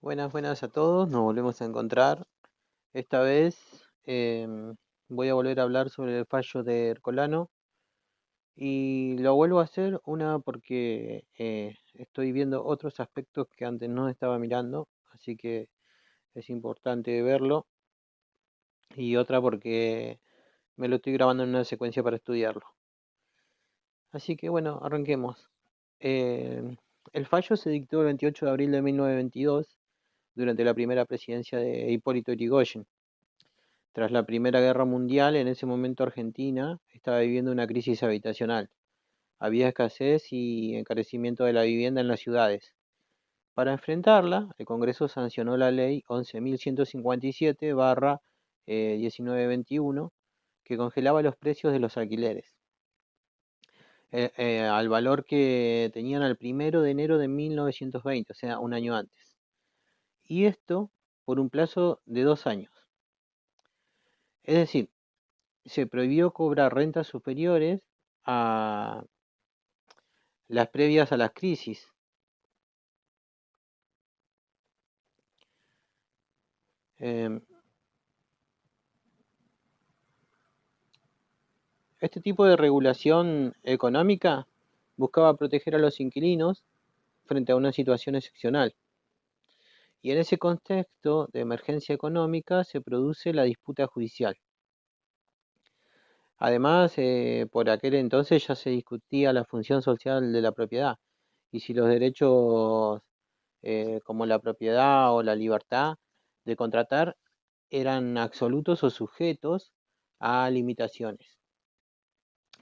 Buenas, buenas a todos, nos volvemos a encontrar. Esta vez voy a volver a hablar sobre el fallo de Ercolano y lo vuelvo a hacer una porque estoy viendo otros aspectos que antes no estaba mirando, así que es importante verlo, y otra porque me lo estoy grabando en una secuencia para estudiarlo. Así que bueno, arranquemos. Eh, el fallo se dictó el 28 de abril de 1922 durante la primera presidencia de Hipólito Yrigoyen. Tras la Primera Guerra Mundial, en ese momento Argentina estaba viviendo una crisis habitacional. Había escasez y encarecimiento de la vivienda en las ciudades. Para enfrentarla, el Congreso sancionó la ley 11.157/1921, que congelaba los precios de los alquileres al valor que tenían al 1 de enero de 1920, o sea, un año antes. Y esto por un plazo de 2 años. Es decir, se prohibió cobrar rentas superiores a las previas a las crisis. Em, este tipo de regulación económica buscaba proteger a los inquilinos frente a una situación excepcional. Y en ese contexto de emergencia económica se produce la disputa judicial. Además, por aquel entonces ya se discutía la función social de la propiedad y si los derechos como la propiedad o la libertad de contratar eran absolutos o sujetos a limitaciones.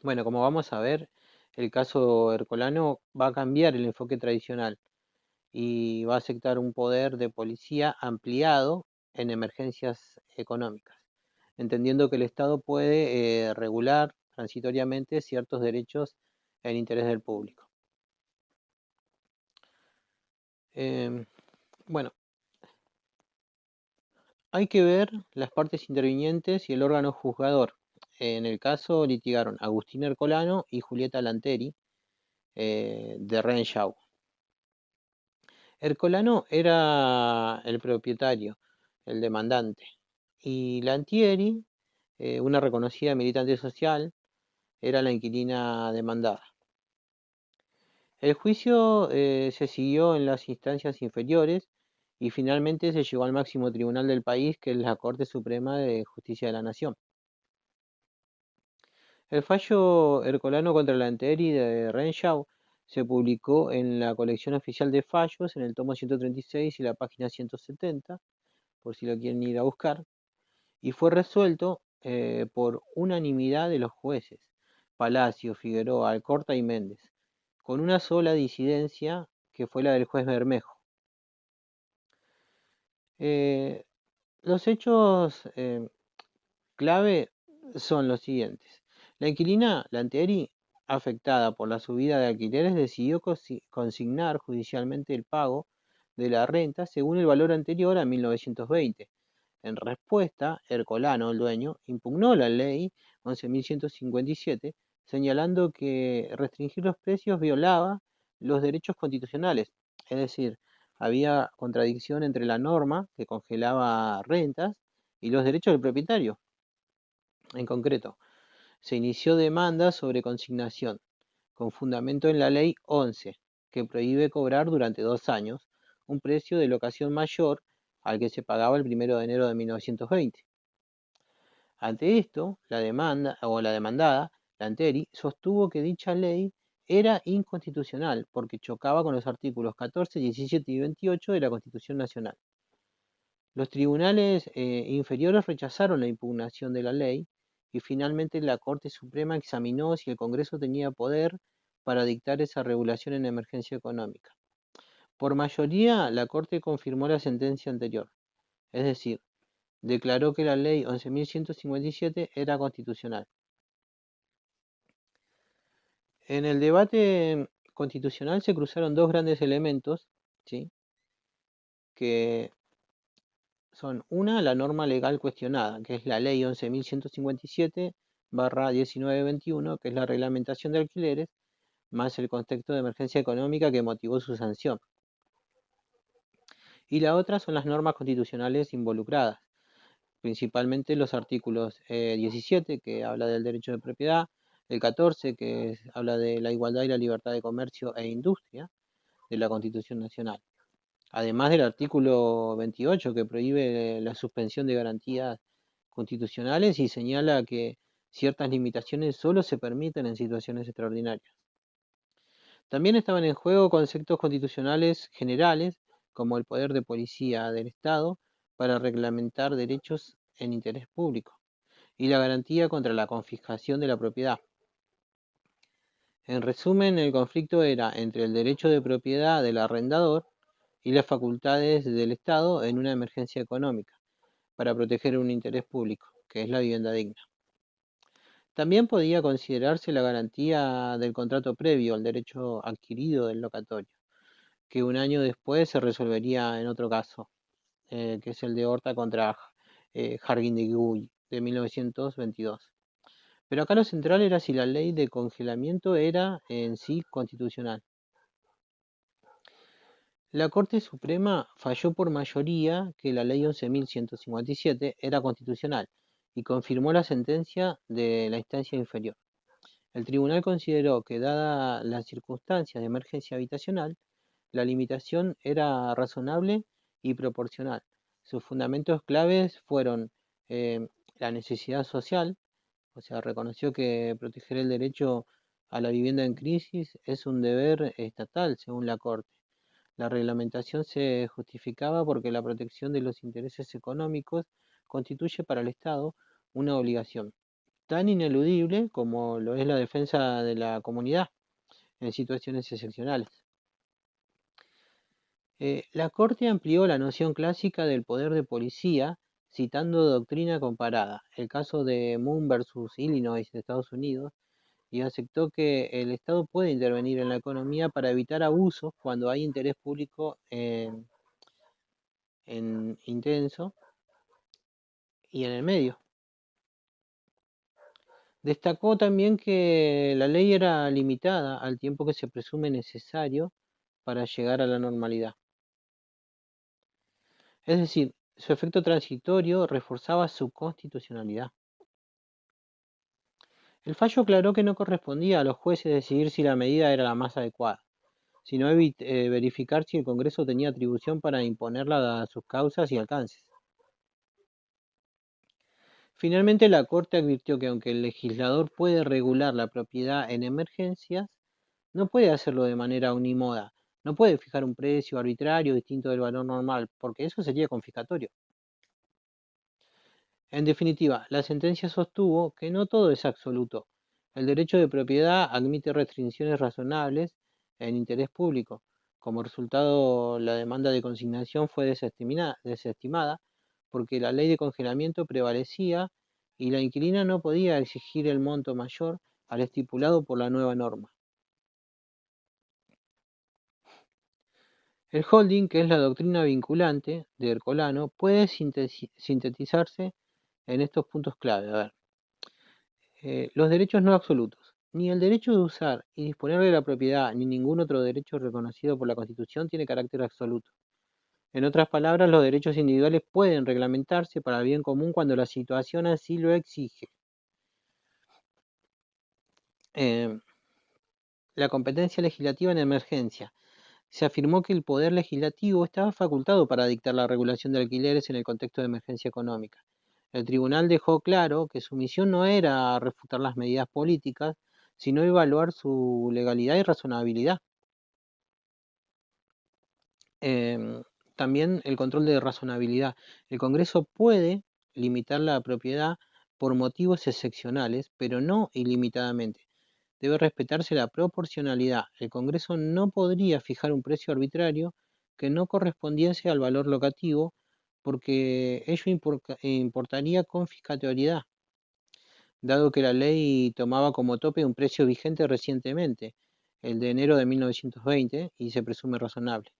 Bueno, como vamos a ver, el caso Ercolano va a cambiar el enfoque tradicional y va a aceptar un poder de policía ampliado en emergencias económicas, entendiendo que el Estado puede regular transitoriamente ciertos derechos en interés del público. Em, bueno, hay que ver las partes intervinientes y el órgano juzgador. En el caso litigaron Agustín Ercolano y Julieta Lanteri de Renshaw. Ercolano era el propietario, el demandante, y Lantieri, una reconocida militante social, era la inquilina demandada. El juicio se siguió en las instancias inferiores y finalmente se llegó al máximo tribunal del país, que es la Corte Suprema de Justicia de la Nación. El fallo Ercolano contra Lanteri de Renshaw se publicó en la colección oficial de fallos en el tomo 136 y la página 170, por si lo quieren ir a buscar, y fue resuelto por unanimidad de los jueces, Palacio, Figueroa, Alcorta y Méndez, con una sola disidencia que fue la del juez Bermejo. Eh, los hechos clave son los siguientes. La inquilina Lanteri, afectada por la subida de alquileres, decidió consignar judicialmente el pago de la renta según el valor anterior a 1920. En respuesta, Ercolano, el dueño, impugnó la ley 11.157, señalando que restringir los precios violaba los derechos constitucionales. Es decir, había contradicción entre la norma que congelaba rentas y los derechos del propietario. En concreto, se inició demanda sobre consignación, con fundamento en la Ley 11, que prohíbe cobrar durante 2 años un precio de locación mayor al que se pagaba el 1 de enero de 1920. Ante esto, la demandada, Lanteri, sostuvo que dicha ley era inconstitucional porque chocaba con los artículos 14, 17 y 28 de la Constitución Nacional. Los tribunales inferiores rechazaron la impugnación de la ley y finalmente la Corte Suprema examinó si el Congreso tenía poder para dictar esa regulación en emergencia económica. Por mayoría, la Corte confirmó la sentencia anterior, es decir, declaró que la ley 11.157 era constitucional. En el debate constitucional se cruzaron dos grandes elementos, ¿sí? Que son una, la norma legal cuestionada, que es la ley 11.157/1921, que es la reglamentación de alquileres, más el contexto de emergencia económica que motivó su sanción. y la otra son las normas constitucionales involucradas, principalmente los artículos 17, que habla del derecho de propiedad, el 14, que habla de la igualdad y la libertad de comercio e industria de la Constitución Nacional. Además del artículo 28, que prohíbe la suspensión de garantías constitucionales y señala que ciertas limitaciones solo se permiten en situaciones extraordinarias. También estaban en juego conceptos constitucionales generales, como el poder de policía del Estado para reglamentar derechos en interés público y la garantía contra la confiscación de la propiedad. En resumen, el conflicto era entre el derecho de propiedad del arrendador y las facultades del Estado en una emergencia económica para proteger un interés público, que es la vivienda digna. También podía considerarse la garantía del contrato previo al derecho adquirido del locatario, que un año después se resolvería en otro caso, que es el de Horta contra Jardín de Guy, de 1922. Pero acá lo central era si la ley de congelamiento era en sí constitucional. La Corte Suprema falló por mayoría que la ley 11.157 era constitucional y confirmó la sentencia de la instancia inferior. El tribunal consideró que, dadas las circunstancias de emergencia habitacional, la limitación era razonable y proporcional. Sus fundamentos claves fueron eh, la necesidad social, o sea, reconoció que proteger el derecho a la vivienda en crisis es un deber estatal, según la Corte. La reglamentación se justificaba porque la protección de los intereses económicos constituye para el Estado una obligación tan ineludible como lo es la defensa de la comunidad en situaciones excepcionales. La Corte amplió la noción clásica del poder de policía citando doctrina comparada, el caso de Moon versus Illinois de Estados Unidos, y aceptó que el Estado puede intervenir en la economía para evitar abusos cuando hay interés público en intenso y en el medio. Destacó también que la ley era limitada al tiempo que se presume necesario para llegar a la normalidad. Es decir, su efecto transitorio reforzaba su constitucionalidad. El fallo aclaró que no correspondía a los jueces decidir si la medida era la más adecuada, sino verificar si el Congreso tenía atribución para imponerla a sus causas y alcances. Finalmente, la Corte advirtió que aunque el legislador puede regular la propiedad en emergencias, no puede hacerlo de manera unimoda, no puede fijar un precio arbitrario distinto del valor normal, porque eso sería confiscatorio. En definitiva, la sentencia sostuvo que no todo es absoluto. El derecho de propiedad admite restricciones razonables en interés público. Como resultado, la demanda de consignación fue desestimada porque la ley de congelamiento prevalecía y la inquilina no podía exigir el monto mayor al estipulado por la nueva norma. El holding, que es la doctrina vinculante de Ercolano, puede sintetizarse en estos puntos clave. A ver, los derechos no absolutos. Ni el derecho de usar y disponer de la propiedad, ni ningún otro derecho reconocido por la Constitución tiene carácter absoluto. En otras palabras, los derechos individuales pueden reglamentarse para el bien común cuando la situación así lo exige. Eh, la competencia legislativa en emergencia. Se afirmó que el poder legislativo estaba facultado para dictar la regulación de alquileres en el contexto de emergencia económica. El tribunal dejó claro que su misión no era refutar las medidas políticas, sino evaluar su legalidad y razonabilidad. Em, También el control de razonabilidad. El Congreso puede limitar la propiedad por motivos excepcionales, pero no ilimitadamente. Debe respetarse la proporcionalidad. El Congreso no podría fijar un precio arbitrario que no correspondiese al valor locativo porque ello importaría confiscatoriedad, dado que la ley tomaba como tope un precio vigente recientemente, el de enero de 1920, y se presume razonable.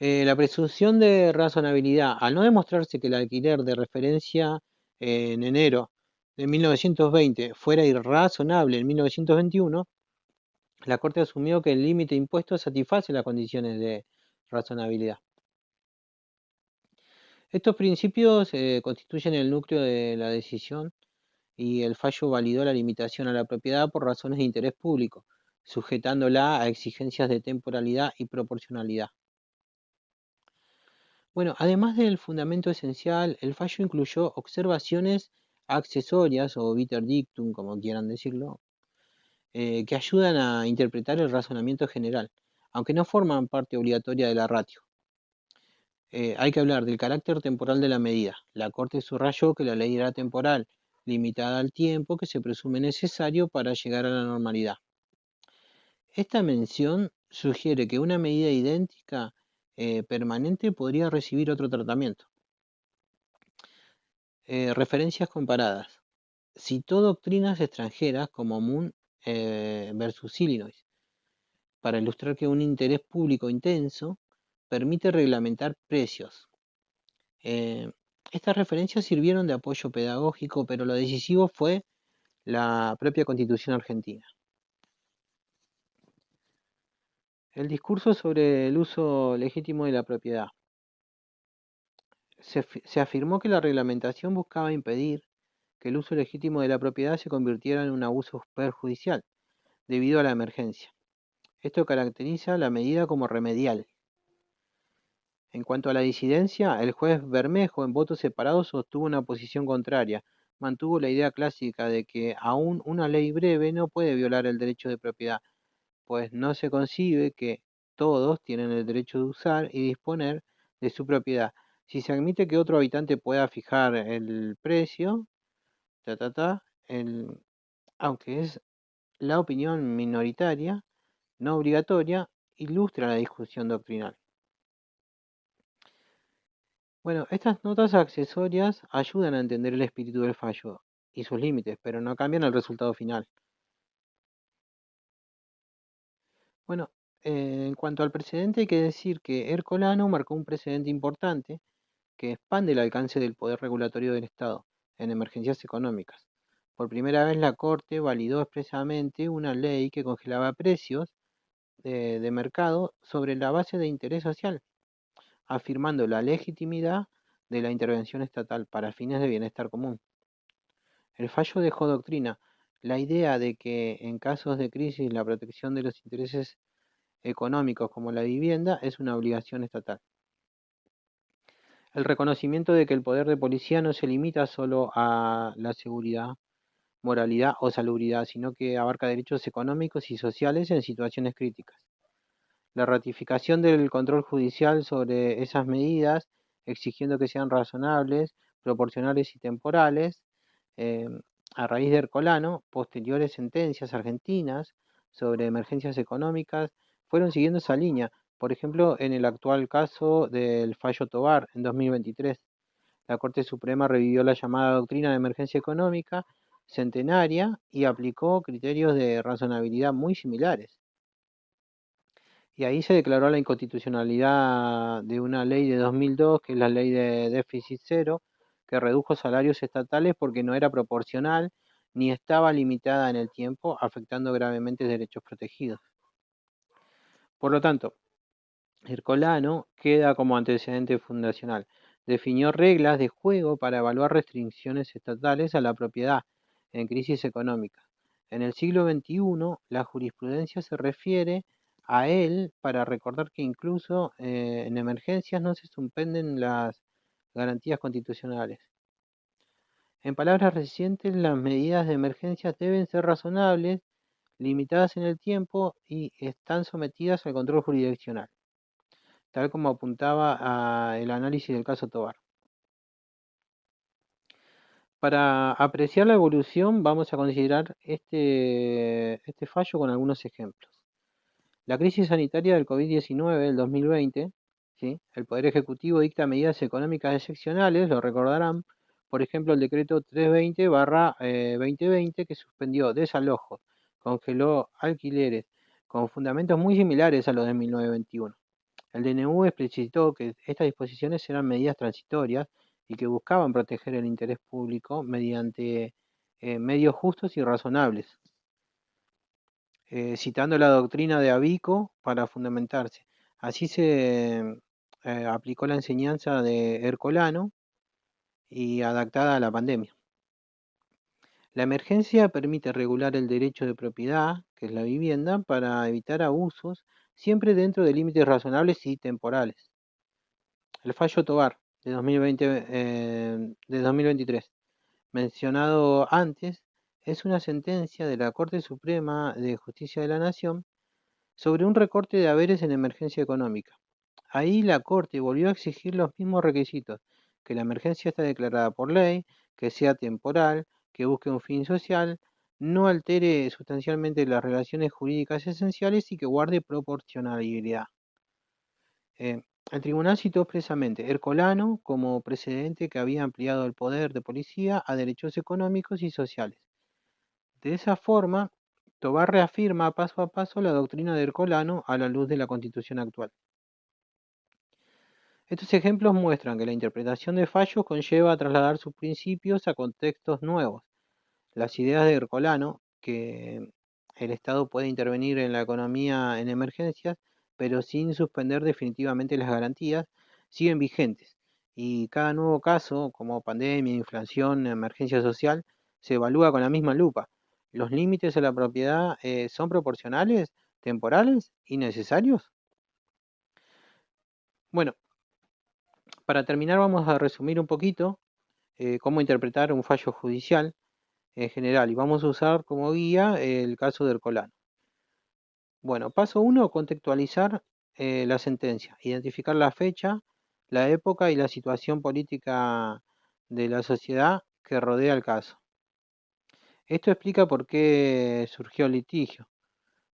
La presunción de razonabilidad, al no demostrarse que el alquiler de referencia en enero de 1920 fuera irrazonable en 1921, la Corte asumió que el límite impuesto satisface las condiciones de razonabilidad. Estos principios constituyen el núcleo de la decisión y el fallo validó la limitación a la propiedad por razones de interés público, sujetándola a exigencias de temporalidad y proporcionalidad. Bueno, además del fundamento esencial, el fallo incluyó observaciones accesorias o viter dictum, como quieran decirlo, que ayudan a interpretar el razonamiento general, aunque no forman parte obligatoria de la ratio. Hay que hablar del carácter temporal de la medida. La Corte subrayó que la ley era temporal, limitada al tiempo que se presume necesario para llegar a la normalidad. Esta mención sugiere que una medida idéntica permanente podría recibir otro tratamiento. Referencias comparadas. Citó doctrinas extranjeras como Moon versus Illinois, para ilustrar que un interés público intenso permite reglamentar precios. Estas referencias sirvieron de apoyo pedagógico, pero lo decisivo fue la propia Constitución argentina. El discurso sobre el uso legítimo de la propiedad. Se afirmó que la reglamentación buscaba impedir que el uso legítimo de la propiedad se convirtiera en un abuso perjudicial debido a la emergencia. Esto caracteriza la medida como remedial. En cuanto a la disidencia, el juez Bermejo, en votos separados, sostuvo una posición contraria. Mantuvo la idea clásica de que aún una ley breve no puede violar el derecho de propiedad, pues no se concibe que todos tienen el derecho de usar y disponer de su propiedad. Si se admite que otro habitante pueda fijar el precio, aunque es la opinión minoritaria, no obligatoria, ilustra la discusión doctrinal. Bueno, estas notas accesorias ayudan a entender el espíritu del fallo y sus límites, pero no cambian el resultado final. Bueno, en cuanto al precedente, hay que decir que Ercolano marcó un precedente importante que expande el alcance del poder regulatorio del Estado en emergencias económicas. Por primera vez la Corte validó expresamente una ley que congelaba precios de mercado sobre la base de interés social, afirmando la legitimidad de la intervención estatal para fines de bienestar común. El fallo dejó doctrina, la idea de que en casos de crisis la protección de los intereses económicos como la vivienda es una obligación estatal. El reconocimiento de que el poder de policía no se limita solo a la seguridad, moralidad o salubridad, sino que abarca derechos económicos y sociales en situaciones críticas. La ratificación del control judicial sobre esas medidas, exigiendo que sean razonables, proporcionales y temporales, eh, a raíz de Ercolano, posteriores sentencias argentinas sobre emergencias económicas fueron siguiendo esa línea. Por ejemplo, en el actual caso del fallo Tovar en 2023, la Corte Suprema revivió la llamada doctrina de emergencia económica centenaria y aplicó criterios de razonabilidad muy similares. Y ahí se declaró la inconstitucionalidad de una ley de 2002, que es la ley de déficit cero, que redujo salarios estatales porque no era proporcional ni estaba limitada en el tiempo, afectando gravemente derechos protegidos. Por lo tanto, Ercolano queda como antecedente fundacional. Definió reglas de juego para evaluar restricciones estatales a la propiedad en crisis económica. En el siglo XXI, la jurisprudencia se refiere a él para recordar que incluso en emergencias no se suspenden las garantías constitucionales. En palabras recientes, las medidas de emergencia deben ser razonables, limitadas en el tiempo y están sometidas al control jurisdiccional, tal como apuntaba el análisis del caso Tovar. Para apreciar la evolución vamos a considerar este fallo con algunos ejemplos. La crisis sanitaria del COVID-19 del 2020, ¿sí? El Poder Ejecutivo dicta medidas económicas excepcionales, lo recordarán, por ejemplo el decreto 320-2020 que suspendió desalojos, congeló alquileres, con fundamentos muy similares a los de 1921. El DNU explicitó que estas disposiciones eran medidas transitorias y que buscaban proteger el interés público mediante medios justos y razonables, citando la doctrina de Abico para fundamentarse. Así se aplicó la enseñanza de Ercolano y adaptada a la pandemia. La emergencia permite regular el derecho de propiedad, que es la vivienda, para evitar abusos, siempre dentro de límites razonables y temporales. El fallo Tobar de 2023, mencionado antes, es una sentencia de la Corte Suprema de Justicia de la Nación sobre un recorte de haberes en emergencia económica. Ahí la Corte volvió a exigir los mismos requisitos, que la emergencia está declarada por ley, que sea temporal, que busque un fin social, no altere sustancialmente las relaciones jurídicas esenciales y que guarde proporcionalidad. El tribunal citó expresamente Ercolano como precedente que había ampliado el poder de policía a derechos económicos y sociales. De esa forma, Tobar reafirma paso a paso la doctrina de Ercolano a la luz de la Constitución actual. Estos ejemplos muestran que la interpretación de fallos conlleva a trasladar sus principios a contextos nuevos. Las ideas de Ercolano, que el Estado puede intervenir en la economía en emergencias, pero sin suspender definitivamente las garantías, siguen vigentes. Y cada nuevo caso, como pandemia, inflación, emergencia social, se evalúa con la misma lupa. ¿Los límites a la propiedad son proporcionales, temporales y necesarios? Bueno, para terminar vamos a resumir un poquito cómo interpretar un fallo judicial en general y vamos a usar como guía el caso de Ercolano. Bueno, paso uno, contextualizar la sentencia, identificar la fecha, la época y la situación política de la sociedad que rodea el caso. Esto explica por qué surgió el litigio.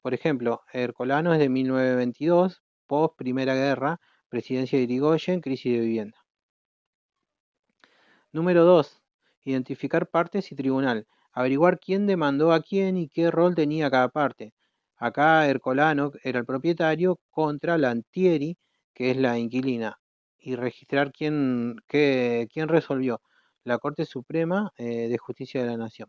Por ejemplo, Ercolano es de 1922, post Primera Guerra, presidencia de Irigoyen, crisis de vivienda. Número 2. Identificar partes y tribunal. Averiguar quién demandó a quién y qué rol tenía cada parte. Acá Ercolano era el propietario contra Lantieri, que es la inquilina. Y registrar quién resolvió. La Corte Suprema de Justicia de la Nación.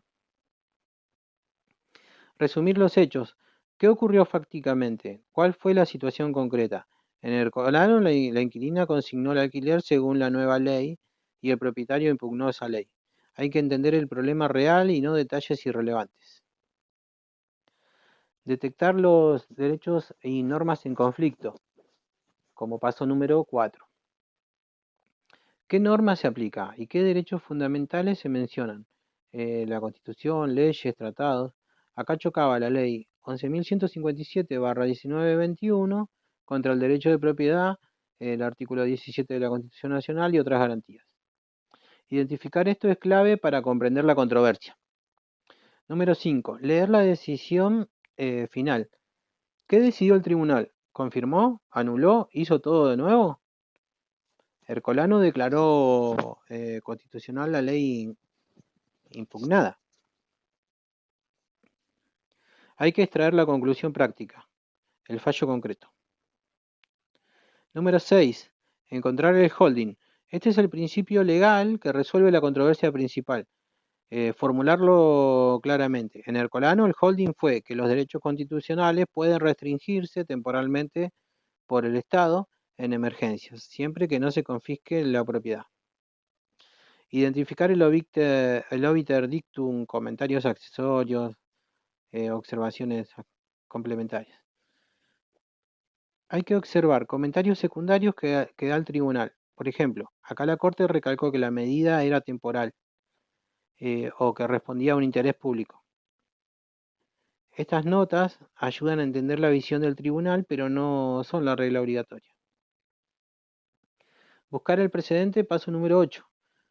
Resumir los hechos. ¿Qué ocurrió fácticamente? ¿Cuál fue la situación concreta? En Ercolano la inquilina consignó el alquiler según la nueva ley y el propietario impugnó esa ley. Hay que entender el problema real y no detalles irrelevantes. Detectar los derechos y normas en conflicto, como paso número 4. ¿Qué norma se aplica y qué derechos fundamentales se mencionan? La Constitución, leyes, tratados. Acá chocaba la ley 11.157/1921 contra el derecho de propiedad, el artículo 17 de la Constitución Nacional y otras garantías. Identificar esto es clave para comprender la controversia. Número 5. Leer la decisión final. ¿Qué decidió el tribunal? ¿Confirmó? ¿Anuló? ¿Hizo todo de nuevo? Ercolano declaró constitucional la ley impugnada. Hay que extraer la conclusión práctica, el fallo concreto. Número 6. Encontrar el holding. Este es el principio legal que resuelve la controversia principal. Formularlo claramente. En Ercolano, el holding fue que los derechos constitucionales pueden restringirse temporalmente por el Estado en emergencias, siempre que no se confisque la propiedad. Identificar el obiter dictum, comentarios accesorios, observaciones complementarias. Hay que observar comentarios secundarios que da el tribunal. Por ejemplo, acá la Corte recalcó que la medida era temporal o que respondía a un interés público. Estas notas ayudan a entender la visión del tribunal, pero no son la regla obligatoria. Buscar el precedente, paso número 8.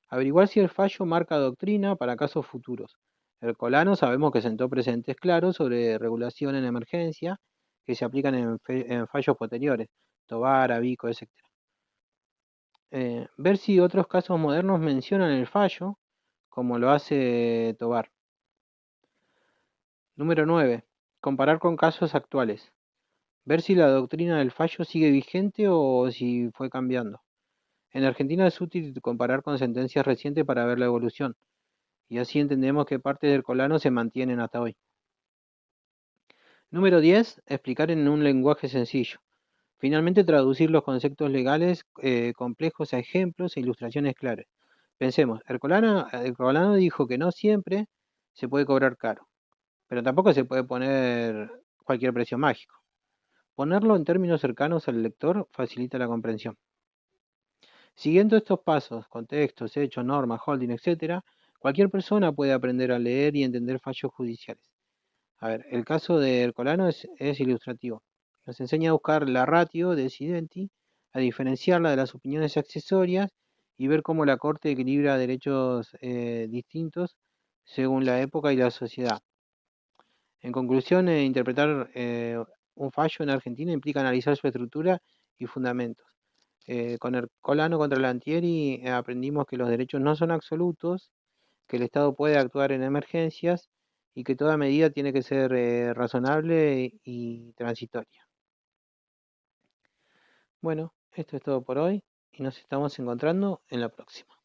Averiguar si el fallo marca doctrina para casos futuros. Ercolano sabemos que sentó precedentes claros sobre regulación en emergencia que se aplican en fallos posteriores, Tobar, Abico, etc. Ver si otros casos modernos mencionan el fallo, como lo hace Tobar. Número 9. Comparar con casos actuales. Ver si la doctrina del fallo sigue vigente o si fue cambiando. En Argentina es útil comparar con sentencias recientes para ver la evolución, y así entendemos qué partes del colano se mantienen hasta hoy. Número 10. Explicar en un lenguaje sencillo. Finalmente, traducir los conceptos legales complejos a ejemplos e ilustraciones claras. Pensemos, Ercolano dijo que no siempre se puede cobrar caro, pero tampoco se puede poner cualquier precio mágico. Ponerlo en términos cercanos al lector facilita la comprensión. Siguiendo estos pasos, contextos, hechos, normas, holding, etc., cualquier persona puede aprender a leer y entender fallos judiciales. A ver, el caso de Ercolano es ilustrativo. Nos enseña a buscar la ratio de Sidenti, a diferenciarla de las opiniones accesorias y ver cómo la Corte equilibra derechos distintos según la época y la sociedad. En conclusión, interpretar un fallo en Argentina implica analizar su estructura y fundamentos. Con Ercolano contra Lantieri aprendimos que los derechos no son absolutos, que el Estado puede actuar en emergencias y que toda medida tiene que ser razonable y transitoria. Bueno, esto es todo por hoy y nos estamos encontrando en la próxima.